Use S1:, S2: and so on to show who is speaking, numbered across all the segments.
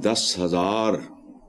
S1: 10,000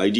S1: IG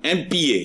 S1: MPA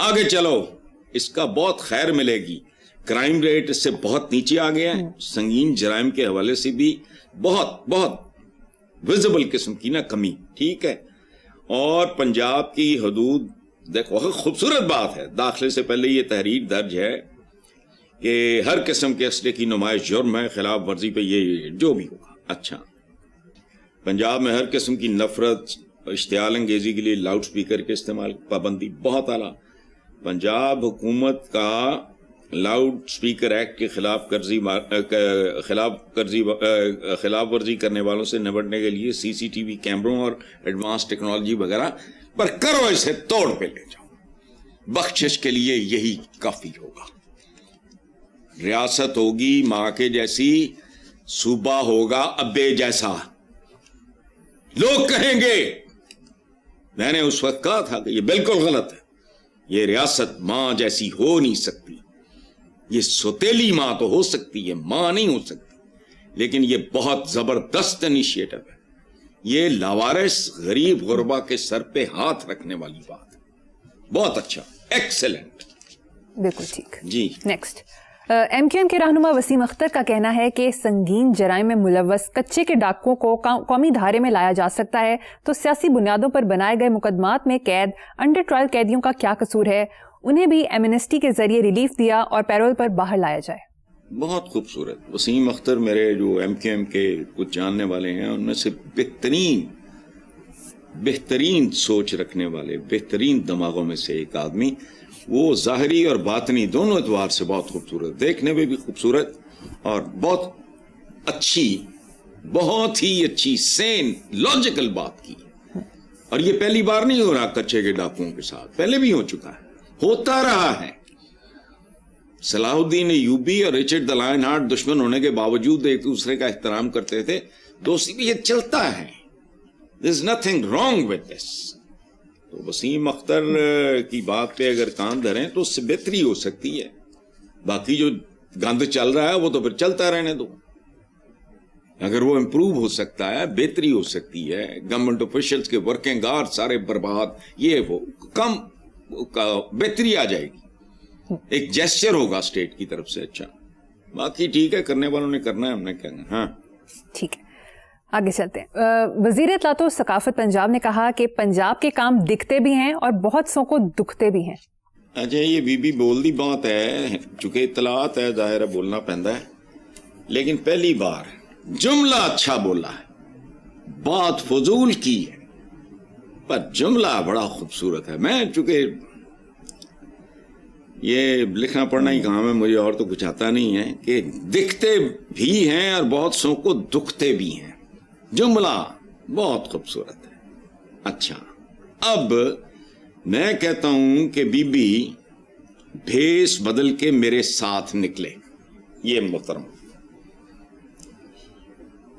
S1: آگے چلو اس کا بہت خیر ملے گی. کرائم ریٹ اس سے بہت نیچے آ گیا ہے, سنگین جرائم کے حوالے سے بھی بہت بہت ویزیبل قسم کی نا کمی. ٹھیک ہے, اور پنجاب کی حدود دیکھو, خوبصورت بات ہے, داخلے سے پہلے یہ تحریر درج ہے کہ ہر قسم کے اسلحے کی نمائش جرم ہے, خلاف ورزی پہ یہ جو بھی ہوگا. اچھا, پنجاب میں ہر قسم کی نفرت اشتعال انگیزی کے لیے لاؤڈ سپیکر کے استعمال پابندی بہت اعلیٰ. پنجاب حکومت کا لاؤڈ سپیکر ایکٹ کے خلاف ورزی کرنے والوں سے نمٹنے کے لیے سی سی ٹی وی کیمروں اور ایڈوانس ٹیکنالوجی وغیرہ پر کرو, اسے توڑ پہ لے جاؤ. بخشش کے لیے یہی کافی ہوگا. ریاست ہوگی ماں کے جیسی, صوبہ ہوگا ابے جیسا. لوگ کہیں گے, میں نے اس وقت کہا تھا کہ یہ بالکل غلط ہے, یہ ریاست ماں جیسی ہو نہیں سکتی. یہ سوتیلی ماں تو ہو سکتی ہے, ماں نہیں ہو سکتی. لیکن یہ بہت زبردست انیشیٹو ہے, یہ لاوارث غریب غربا کے سر پہ ہاتھ رکھنے والی بات ہے. بہت اچھا, ایکسلنٹ.
S2: بالکل ٹھیک جی. نیکسٹ, ایم کیو ایم کے رہنما وسیم اختر کا کہنا ہے کہ سنگین جرائم میں ملوث کچے کے ڈاکوؤں کو قومی دھارے میں لایا جا سکتا ہے, تو سیاسی بنیادوں پر بنائے گئے مقدمات میں قید انڈر ٹرائل قیدیوں کا کیا قصور ہے؟ انہیں بھی ایمنسٹی کے ذریعے ریلیف دیا اور پیرول پر باہر لایا جائے.
S1: بہت خوبصورت. وسیم اختر میرے جو ایم کیو ایم کے کچھ جاننے والے ہیں ان میں سے بہترین سوچ رکھنے والے, بہترین دماغوں میں سے ایک آدمی. وہ ظاہری اور باطنی دونوں اعتبار سے بہت خوبصورت, دیکھنے میں بھی خوبصورت اور بہت ہی اچھی سین لاجیکل بات کی. اور یہ پہلی بار نہیں ہو رہا کچے کے ڈاکوؤں کے ساتھ, پہلے بھی ہو چکا ہے, ہوتا رہا ہے. صلاح الدین ایوبی اور رچرڈ دی لائن ہارٹ دشمن ہونے کے باوجود ایک دوسرے کا احترام کرتے تھے. دوستی بھی یہ چلتا ہے, there is nothing wrong with this. تو وسیم اختر کی بات پہ اگر کان دھریں تو اس سے بہتری ہو سکتی ہے. باقی جو گند چل رہا ہے وہ تو پھر چلتا رہنے دو. اگر وہ امپروو ہو سکتا ہے, بہتری ہو سکتی ہے, گورنمنٹ آفیشلز کے ورکنگ آورز سارے برباد, یہ وہ کم بہتری آ جائے گی, ایک جیسچر ہوگا اسٹیٹ کی طرف سے. اچھا, باقی ٹھیک ہے, کرنے والوں نے کرنا ہے, ہم نے کہنا. ہاں
S2: ٹھیک ہے, آگے چلتے ہیں. وزیر اطلاعات و ثقافت پنجاب نے کہا کہ پنجاب کے کام دکھتے بھی ہیں اور بہت سو کو دکھتے بھی ہیں.
S1: اچھا, یہ بھی بول دی بات ہے, چونکہ اطلاعات ہے ظاہر ہے بولنا پہنتا ہے, لیکن پہلی بار جملہ اچھا بولا ہے, بات فضول کی ہے, پر جملہ بڑا خوبصورت ہے. میں چونکہ یہ لکھنا پڑھنا ہی کام ہے مجھے, اور تو کچھ آتا نہیں ہے, کہ دکھتے بھی ہیں اور بہت سو کو دکھتے بھی ہیں. جملہ بہت خوبصورت ہے. اچھا, اب میں کہتا ہوں کہ بی بی بھیس بدل کے میرے ساتھ نکلے, یہ محترم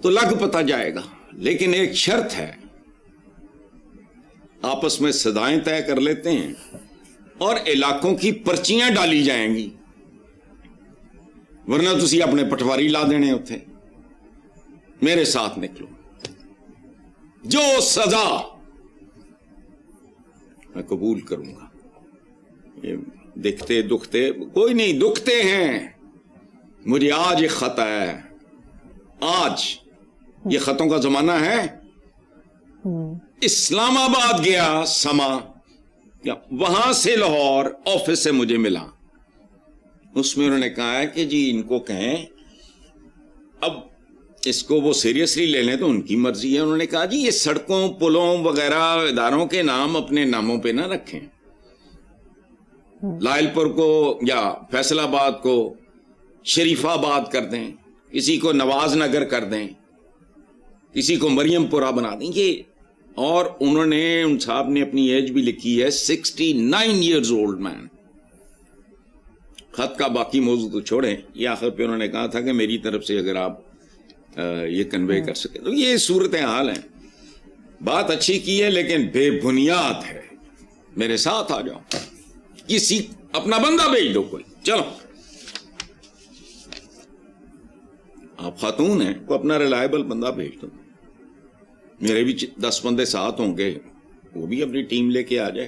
S1: تو لگ پتا جائے گا, لیکن ایک شرط ہے, آپس میں صدائیں طے کر لیتے ہیں اور علاقوں کی پرچیاں ڈالی جائیں گی, ورنہ تسی اپنے پٹواری لا دینے ہوتے. میرے ساتھ نکلو, جو سزا میں قبول کروں گا. یہ دکھتے دکھتے کوئی نہیں, دکھتے ہیں. مجھے آج ایک خط ہے, آج یہ خطوں کا زمانہ ہے. اسلام آباد گیا سما, وہاں سے لاہور آفس سے مجھے ملا, اس میں انہوں نے کہا ہے کہ جی ان کو کہیں اب اس کو وہ سیریسلی لے لیں تو ان کی مرضی ہے. انہوں نے کہا جی یہ سڑکوں پلوں وغیرہ اداروں کے نام اپنے ناموں پہ نہ رکھیں, لائل پور کو یا فیصل آباد کو شریف آباد کر دیں, کسی کو نواز نگر کر دیں, کسی کو مریم پورہ بنا دیں. یہ اور انہوں نے, ان صاحب نے اپنی ایج بھی لکھی ہے, 69 ایئرز اولڈ مین. خط کا باقی موضوع تو چھوڑیں, یہ آخر پہ انہوں نے کہا تھا کہ میری طرف سے اگر آپ یہ کنوے کر سکیں تو یہ صورتحال ہیں. بات اچھی کی ہے لیکن بے بنیاد ہے. میرے ساتھ آ جاؤ, کسی اپنا بندہ بھیج دو کوئی, چلو آپ خاتون ہیں, کو اپنا ریلائبل بندہ بھیج دو. میرے بھی 10 بندے ساتھ ہوں گے, وہ بھی اپنی ٹیم لے کے آ جائے.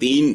S1: 3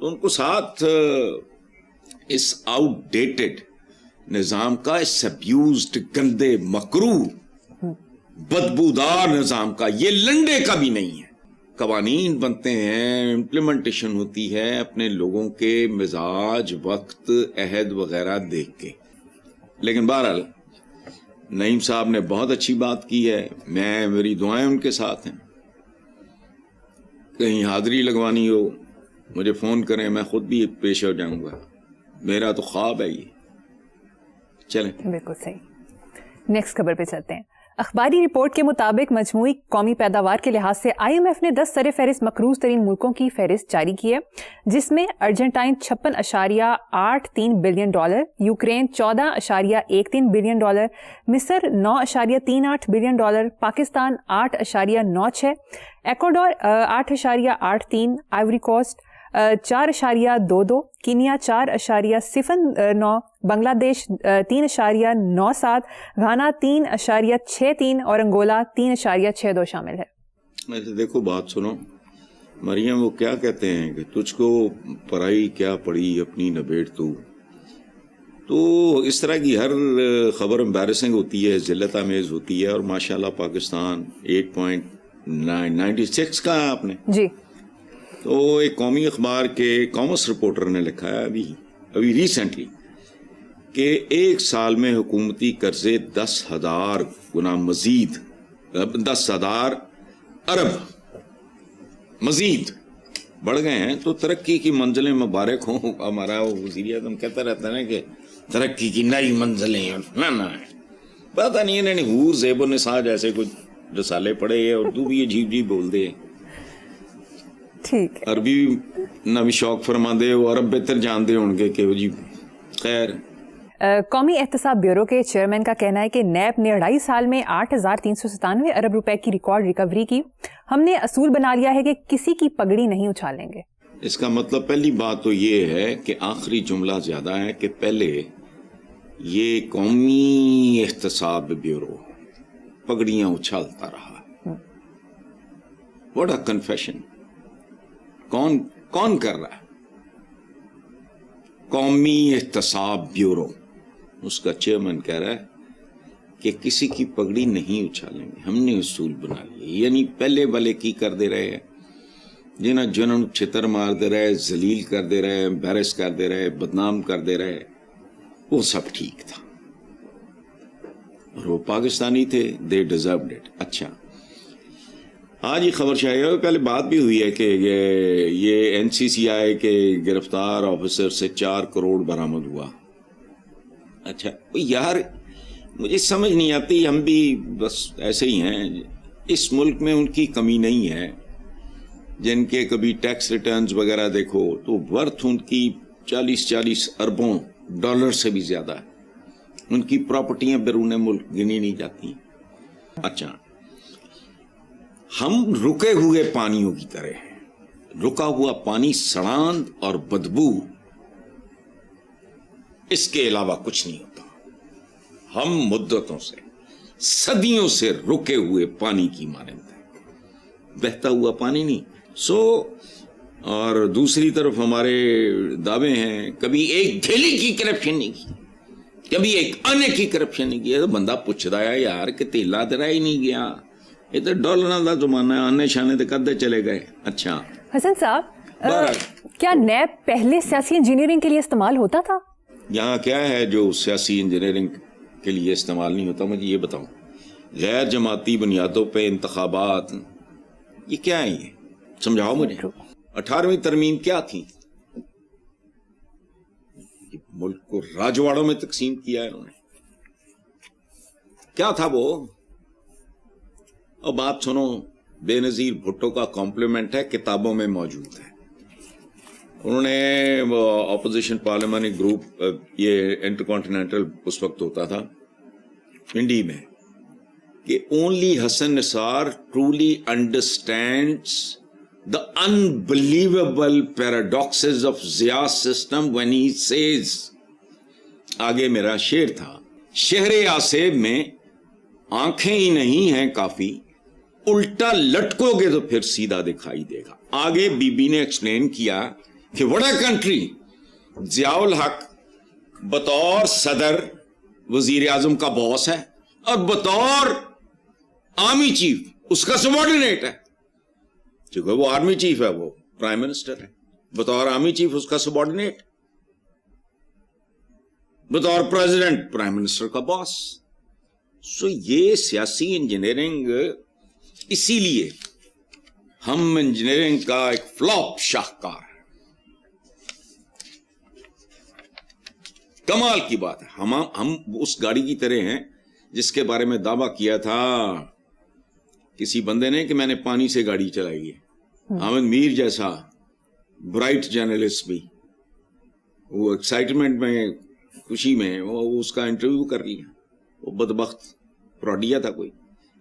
S1: تو ان کو ساتھ اس آؤٹ ڈیٹڈ نظام کا، اس ابیوزڈ گندے مکروہ بدبودار نظام کا، یہ لنڈے کا بھی نہیں ہے. قوانین بنتے ہیں، امپلیمنٹیشن ہوتی ہے اپنے لوگوں کے مزاج، وقت، عہد وغیرہ دیکھ کے. لیکن بہرحال نعیم صاحب نے بہت اچھی بات کی ہے، میری دعائیں ان کے ساتھ ہیں. کہیں حاضری لگوانی ہو مجھے فون کریں، میں خود بھی پیش ہو جاؤں گا. میرا تو خواب ہے یہ. چلیں
S2: بالکل صحیح. نیکسٹ خبر پہ چلتے ہیں. اخباری رپورٹ کے مطابق مجموعی قومی پیداوار کے لحاظ سے IMF نے 10 سر فہرست مقروض ترین ملکوں کی فہرست جاری کی ہے، جس میں ارجنٹائن $56.83 بلین، یوکرین $14.13 بلین، مصر $9.38 billion, Pakistan $8.96، Ecuador $8.83، Ivory Coast $4.22، Kenya $4.09، Bangladesh $3.97، Ghana $3.63 اور انگولا $3.62 شامل ہے.
S1: دیکھو بات سنو مریم، وہ کیا کہتے ہیں کہ تجھ کو پڑھائی کیا پڑھی اپنی نبیڑ تو اس طرح کی ہر خبر امبیرسنگ ہوتی ہے، ذلت آمیز ہوتی ہے. اور ماشاءاللہ پاکستان 8.96 کا ہے آپ نے
S2: جی.
S1: تو ایک قومی اخبار کے کامرس رپورٹر نے لکھا ہے ابھی ریسنٹلی کہ ایک سال میں حکومتی قرضے 10,000 گنا مزید 10,000 ارب مزید بڑھ گئے ہیں. تو ترقی کی منزلیں مبارک ہوں. ہمارا وزیر اعظم کہتا رہتا ہے کہ ترقی کی نئی منزلیں نہ پتہ نہیں انہوں نے حور زیب و نساج ایسے کچھ رسالے پڑھے ہیں، اردو بھی عجیب جیب بول دے،
S2: ٹھیک ہے،
S1: عربی نہ بھی شوق فرما دے، وہ عرب بہتر جان دے ہوں گے کہ وہ جی خیر.
S2: قومی احتساب بیورو کے چیئرمین کا کہنا ہے کہ نیب نے 2.5 سال میں 8,397 ارب روپے کی ریکارڈ ریکوری کی. ہم نے اصول بنا لیا ہے کہ کسی کی پگڑی نہیں اچھالیں گے.
S1: اس کا مطلب پہلی بات تو یہ ہے کہ آخری جملہ زیادہ ہے کہ پہلے یہ قومی احتساب بیورو پگڑیاں اچھالتا رہا. What a confession. کون کر رہا ہے؟ قومی احتساب بیورو، اس کا چیئرمین کہہ رہا ہے کہ کسی کی پگڑی نہیں اچھالیں گے، ہم نے اصول بنا لیے. یعنی پہلے والے کی کر دے رہے ہیں، جنہوں چھتر مار دے رہے، ذلیل کر دے رہے، امبیرس کر دے رہے، بدنام کر دے رہے، وہ سب ٹھیک تھا اور وہ پاکستانی تھے، دے ڈیزروڈ اٹ. اچھا آج یہ خبر شائع ہے، پہلے بات بھی ہوئی ہے کہ یہ NCCI کے گرفتار آفیسر سے 4 کروڑ برآمد ہوا. اچھا یار مجھے سمجھ نہیں آتی، ہم بھی بس ایسے ہی ہیں. اس ملک میں ان کی کمی نہیں ہے، جن کے کبھی ٹیکس ریٹرنز وغیرہ دیکھو تو ورتھ ان کی 40 اربوں ڈالر سے بھی زیادہ ہے. ان کی پراپرٹیاں بیرون ملک گنی نہیں جاتی. اچھا ہم رکے ہوئے پانیوں کی طرح ہیں. رکا ہوا پانی سڑاند اور بدبو، اس کے علاوہ کچھ نہیں ہوتا. ہم مدتوں سے، صدیوں سے رکے ہوئے پانی کی مانند ہیں، بہتا ہوا پانی نہیں. اور دوسری طرف ہمارے دعوے ہیں کبھی ایک تھیلی کی کرپشن نہیں کی، کبھی ایک آنے کی کرپشن نہیں کی. تو بندہ پوچھ رہا ہے یار کہ تیلا تیرا ہی نہیں گیا، یہ تو ڈالر کا زمانہ ہے، آنے شانے تو کدے چلے گئے. اچھا
S2: حسن صاحب، کیا نیب پہلے سیاسی انجینئرنگ کے لیے استعمال ہوتا تھا؟
S1: یہاں کیا ہے جو سیاسی انجینئرنگ کے لیے استعمال نہیں ہوتا؟ مجھے یہ بتاؤں. غیر جماعتی بنیادوں پہ انتخابات، یہ کیا ہے؟ یہ سمجھاؤ مجھے. 18ویں ترمیم کیا تھی؟ ملک کو راجواڑوں میں تقسیم کیا ہے انہوں نے. کیا تھا وہ؟ اور بات سنو، بے نظیر بھٹو کا کمپلیمنٹ ہے، کتابوں میں موجود ہے. انہوں نے اپوزیشن پارلیمانی گروپ، یہ انٹر کانٹیننٹل اس وقت ہوتا تھا انڈی میں، کہ only Hassan Nisar truly understands the unbelievable paradoxes of Zia's system when he says، آگے میرا شعر تھا، شہر آسیب میں آنکھیں ہی نہیں ہیں کافی، الٹا لٹکو گے تو پھر سیدھا دکھائی دے گا. آگے بی بی نے ایکسپلین کیا کہ بڑا کنٹری ضیاء الحق بطور صدر وزیر اعظم کا باس ہے اور بطور آرمی چیف اس کا سبارڈینیٹ ہے. کیونکہ وہ آرمی چیف ہے, وہ پرائم منسٹر ہے. بطور آرمی چیف اس کا سبارڈینیٹ, بطور پریزیڈنٹ پرائم منسٹر کا باس. سو یہ سیاسی انجینئرنگ, اسی لیے ہم انجینئرنگ کا ایک فلاپ شاہکار ہے. کمال کی بات ہے. ہم اس گاڑی کی طرح ہیں جس کے بارے میں دعویٰ کیا تھا کسی بندے نے کہ میں نے پانی سے گاڑی چلائی ہے. احمد میر جیسا برائٹ جرنلسٹ بھی وہ ایکسائٹمنٹ میں, خوشی میں وہ اس کا انٹرویو کر لیا. وہ بدبخت پروڈیا تھا کوئی.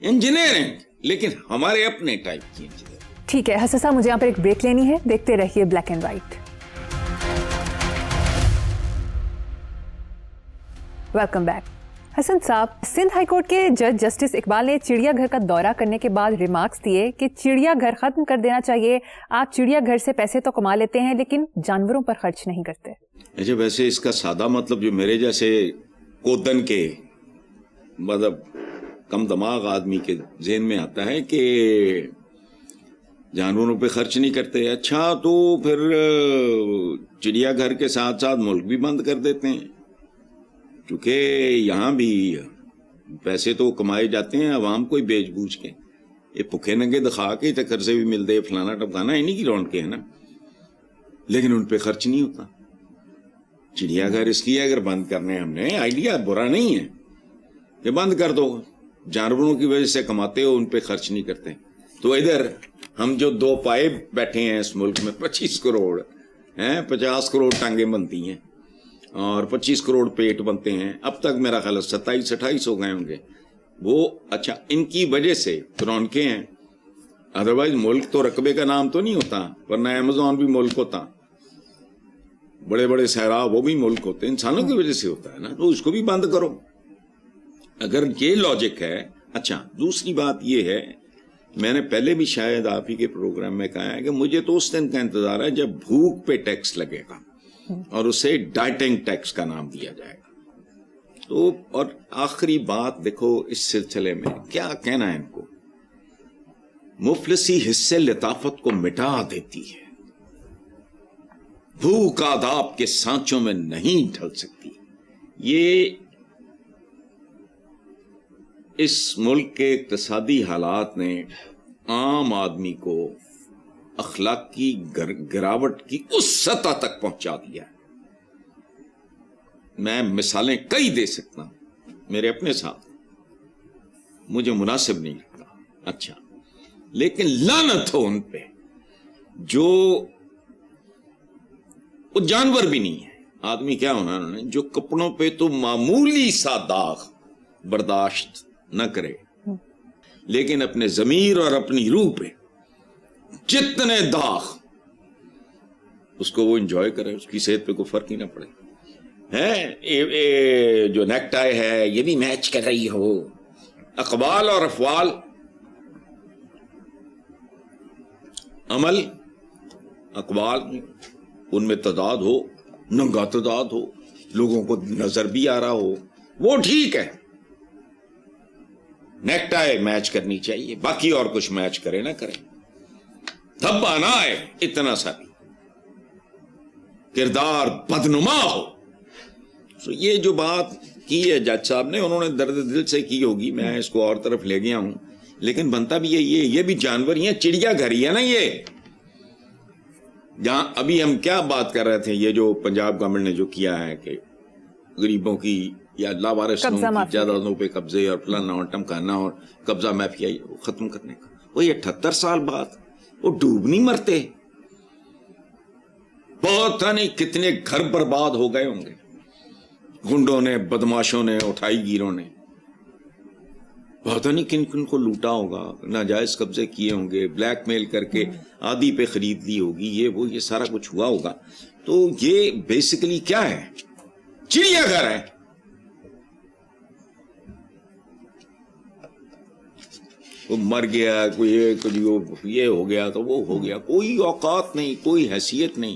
S1: انجینئرنگ لیکن ہمارے اپنے ٹائپ کی انجینئرنگ.
S2: ٹھیک ہے حسن صاحب, مجھے یہاں پر ایک بریک لینی ہے. دیکھتے رہیے black and white. Welcome back. Hasan sahab, Sindh high court کے جج جسٹس اقبال نے چڑیا گھر کا دورہ کرنے کے بعد ریمارکس دیے کہ چڑیا گھر ختم کر دینا چاہیے. آپ چڑیا گھر سے پیسے تو کما لیتے ہیں لیکن جانوروں پر خرچ نہیں کرتے.
S1: اچھا, ویسے اس کا سادہ مطلب جو میرے جیسے کودن کے مطلب کم دماغ آدمی کے ذہن میں آتا ہے کہ جانوروں پہ خرچ نہیں کرتے. اچھا, تو پھر چڑیا گھر کے ساتھ ساتھ ملک بھی بند کر دیتے ہیں, کیونکہ یہاں بھی پیسے تو کمائے جاتے ہیں عوام کو ہی بیچ بوجھ کے. یہ بھوکے ننگے دکھا کے تکر سے بھی ملتے فلانا ٹپکانا انہیں کی رونق کے ہے نا, لیکن ان پہ خرچ نہیں ہوتا. چڑیا گھر اس لیے اگر بند کرنے ہم نے, آئیڈیا برا نہیں ہے کہ بند کر دو, جانوروں کی وجہ سے کماتے ہو, ان پہ خرچ نہیں کرتے. تو ادھر ہم جو دو پائے بیٹھے ہیں اس ملک میں, 25 کروڑ ہیں, 50 کروڑ ٹانگیں بنتی ہیں اور 25 کروڑ پیٹ بنتے ہیں. اب تک میرا خیال 27-28 ہو گئے ہوں گے وہ. اچھا, ان کی وجہ سے رونقیں ہیں. ادروائز ملک تو رقبے کا نام تو نہیں ہوتا, ورنہ امیزون بھی ملک ہوتا, بڑے بڑے صحرا وہ بھی ملک ہوتے, انسانوں کی وجہ سے ہوتا ہے نا. تو اس کو بھی بند کرو اگر یہ لاجک ہے. اچھا, دوسری بات یہ ہے, میں نے پہلے بھی شاید آپ ہی کے پروگرام میں کہا ہے کہ مجھے تو اس دن کا انتظار ہے جب بھوک پہ ٹیکس لگے گا اور اسے ڈائٹنگ ٹیکس کا نام دیا جائے گا. تو اور آخری بات دیکھو اس سلسلے میں کیا کہنا ہے ان کو, مفلسی حصے لطافت کو مٹا دیتی ہے, بھوک آداب کے سانچوں میں نہیں ڈھل سکتی. یہ اس ملک کے اقتصادی حالات نے عام آدمی کو اخلاقی گراوٹ کی اس سطح تک پہنچا دیا ہے. میں مثالیں کئی دے سکتا ہوں میرے اپنے ساتھ, مجھے مناسب نہیں لگتا. اچھا, لیکن لعنت ہو ان پہ جو وہ جانور بھی نہیں ہے. آدمی کیا ہونا انہوں نے, جو کپڑوں پہ تو معمولی سا داغ برداشت نہ کرے, لیکن اپنے ضمیر اور اپنی روح پہ جتنے داغ, اس کو وہ انجوائے کرے, اس کی صحت پہ کوئی فرق ہی نہ پڑے. جو نیک ٹائی ہے یہ بھی میچ کر رہی ہو. اقوال اور افعال, عمل اقوال ان میں تضاد ہو, ننگا تضاد ہو, لوگوں کو نظر بھی آ رہا ہو, وہ ٹھیک ہے. نیک ٹائی میچ کرنی چاہیے, باقی اور کچھ میچ کرے نہ کرے. دھبا نہ آئے اتنا سا بھی, کردار بدنما ہو. تو یہ جو بات کی ہے جج صاحب نے, انہوں نے درد دل سے کی ہوگی, میں اس کو اور طرف لے گیا ہوں, لیکن بنتا بھی یہ بھی جانور ہی ہے, چڑیا گھر ہی ہے نا یہ. جہاں ابھی ہم کیا بات کر رہے تھے, یہ جو پنجاب گورنمنٹ نے جو کیا ہے کہ غریبوں کی یا لاوارث لوگوں کی جائیدادوں پہ قبضے اور فلانا اور ٹمکانا اور قبضہ مافیا ختم کرنے کا, وہ 78 سال بعد وہ ڈوب نہیں مرتے. بہت نہیں کتنے گھر برباد ہو گئے ہوں گے گنڈوں نے, بدماشوں نے, اٹھائی گیروں نے. پتہ نہیں کن کن کو لوٹا ہوگا, ناجائز قبضے کیے ہوں گے, بلیک میل کر کے آدھی پہ خرید لی ہوگی, یہ سارا کچھ ہوا ہوگا. تو یہ بیسیکلی کیا ہے, چڑیا گھر ہے. وہ مر گیا, کوئی یہ ہو گیا تو وہ ہو گیا, کوئی اوقات نہیں, کوئی حیثیت نہیں.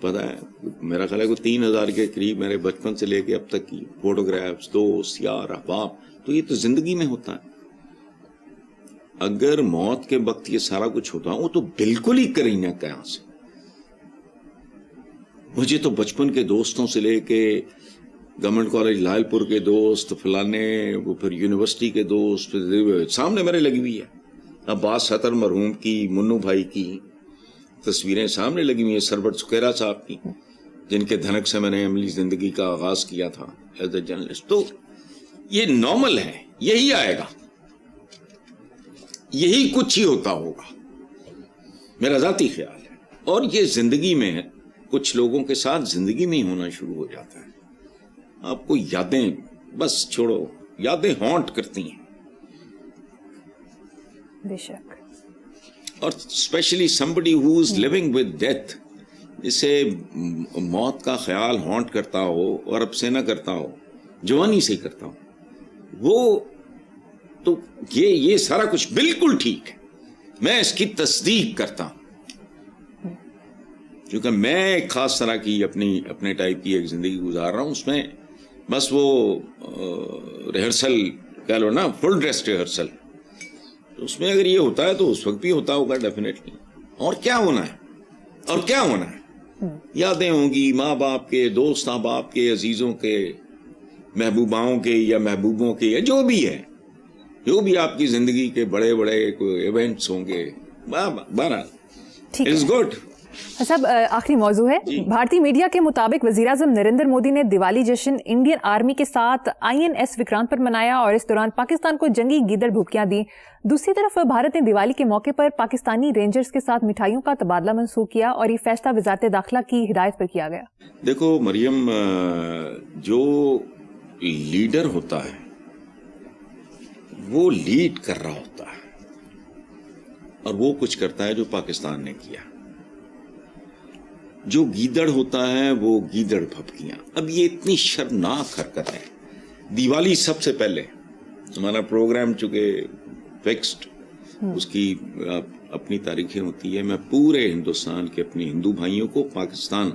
S1: پتا ہے میرا خیال ہے کوئی 3000 کے قریب میرے بچپن سے لے کے اب تک کی فوٹوگرافس، دوست، یار، احباب. تو یہ تو زندگی میں ہوتا ہے. اگر موت کے وقت یہ سارا کچھ ہوتا وہ تو بالکل ہی کرینہ کہاں سے. مجھے تو بچپن کے دوستوں سے لے کے گورنمنٹ کالج لال پور کے دوست، فلانے، وہ پھر یونیورسٹی کے دوست سامنے میرے لگی ہوئی ہے. عباس سطر مرحوم کی، منو بھائی کی تصویریں سامنے لگی ہوئی ہیں، سربت سکیرا صاحب کی، جن کے دھنک سے میں نے عملی زندگی کا آغاز کیا تھا ایز اے جرنلسٹ. تو یہ نارمل ہے، یہی آئے گا، یہی کچھ ہی ہوتا ہوگا، میرا ذاتی خیال ہے. اور یہ زندگی میں کچھ لوگوں کے ساتھ زندگی میں ہی ہونا شروع ہو جاتا ہے. آپ کو یادیں، بس چھوڑو، یادیں ہانٹ کرتی ہیں.
S2: بے شک.
S1: اور especially somebody who is living with death، جسے موت کا خیال ہانٹ کرتا ہو اور اب سے نہ کرتا ہو، جوانی سے ہی کرتا ہو، وہ تو یہ سارا کچھ بالکل ٹھیک ہے. میں اس کی تصدیق کرتا ہوں، کیونکہ میں ایک خاص طرح کی اپنے ٹائپ کی ایک زندگی گزار رہا ہوں. اس میں بس وہ ریہرسل کہہ لو نا، فل ڈریس ریہرسل. اس میں اگر یہ ہوتا ہے تو اس وقت بھی ہوتا ہوگا ڈیفینیٹلی. اور کیا ہونا ہے، اور کیا ہونا ہے، یادیں ہوں گی ماں باپ کے، دوست احباب کے، عزیزوں کے، محبوباؤں کے یا محبوبوں کے، یا جو بھی ہے، جو بھی آپ کی زندگی کے بڑے بڑے ایونٹس ہوں گے. بہرحال اٹس گڈ.
S2: صاحب آخری موضوع ہے. بھارتی میڈیا کے مطابق وزیراعظم نریندر مودی نے دیوالی جشن انڈین آرمی کے ساتھ INS وکرانت پر منایا اور اس دوران پاکستان کو جنگی گیدڑ بھوکیاں دی. دوسری طرف بھارت نے دیوالی کے موقع پر پاکستانی رینجرز کے ساتھ مٹھائیوں کا تبادلہ منسوخ کیا اور یہ فیصلہ وزارت داخلہ کی ہدایت پر کیا گیا.
S1: دیکھو مریم، جو لیڈر ہوتا ہے وہ لیڈ کر رہا ہوتا ہے اور وہ کچھ کرتا ہے جو پاکستان نے کیا. جو گیدڑ ہوتا ہے وہ گیدڑ بھپکیاں. اب یہ اتنی شرمناک حرکت ہے. دیوالی سب سے پہلے ہمارا پروگرام چونکہ فکسڈ، اس کی اپنی تاریخیں ہوتی ہے. میں پورے ہندوستان کے اپنے ہندو بھائیوں کو، پاکستان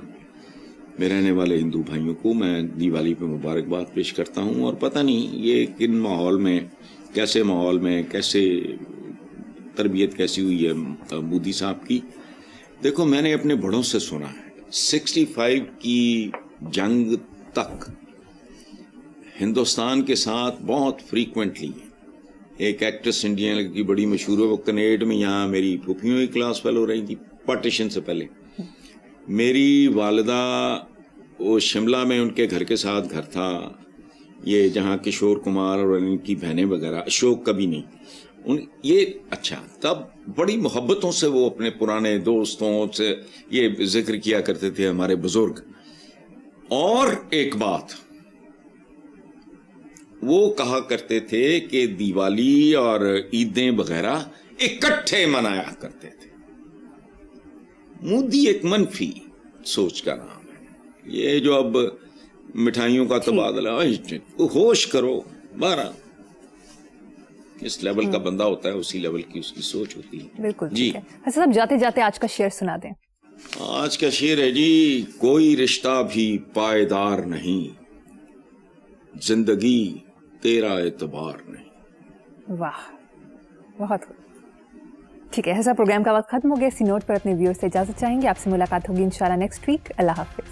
S1: میں رہنے والے ہندو بھائیوں کو میں دیوالی پہ مبارکباد پیش کرتا ہوں. اور پتہ نہیں یہ کن ماحول میں، کیسے ماحول میں، کیسے تربیت کیسی ہوئی ہے مودی صاحب کی. دیکھو میں نے اپنے بڑوں سے سنا ہے 65 کی جنگ تک ہندوستان کے ساتھ بہت فریکوینٹلی ایک ایکٹریس انڈین کی بڑی مشہور ہے، وہ کنیڈ میں یہاں میری پھوپھیوں کی کلاس فیلو رہی تھی پارٹیشن سے پہلے. میری والدہ وہ شملہ میں ان کے گھر کے ساتھ گھر تھا، یہ جہاں کشور کمار اور ان کی بہنیں وغیرہ، اشوک کبھی نہیں یہ اچھا. تب بڑی محبتوں سے وہ اپنے پرانے دوستوں سے یہ ذکر کیا کرتے تھے ہمارے بزرگ. اور ایک بات وہ کہا کرتے تھے کہ دیوالی اور عیدیں وغیرہ اکٹھے منایا کرتے تھے. مودی ایک منفی سوچ کا نام ہے. یہ جو اب مٹھائیوں کا تبادلہ، ہوش کرو. 12 اس لیول کا بندہ ہوتا ہے، اسی لیول کی اس کی سوچ ہوتی ہے.
S2: بالکل
S1: جی
S2: حسن صاحب، جاتے جاتے آج کا شعر سنا دیں.
S1: آج کا شعر ہے جی، کوئی رشتہ بھی پائیدار نہیں، زندگی تیرا اعتبار نہیں.
S2: واہ، بہت ٹھیک ہے. ایسا پروگرام کا وقت ختم ہو گیا. اسی نوٹ پر اپنے ویور سے اجازت چاہیں گے. آپ سے ملاقات ہوگی انشاءاللہ نیکسٹ ویک. اللہ حافظ.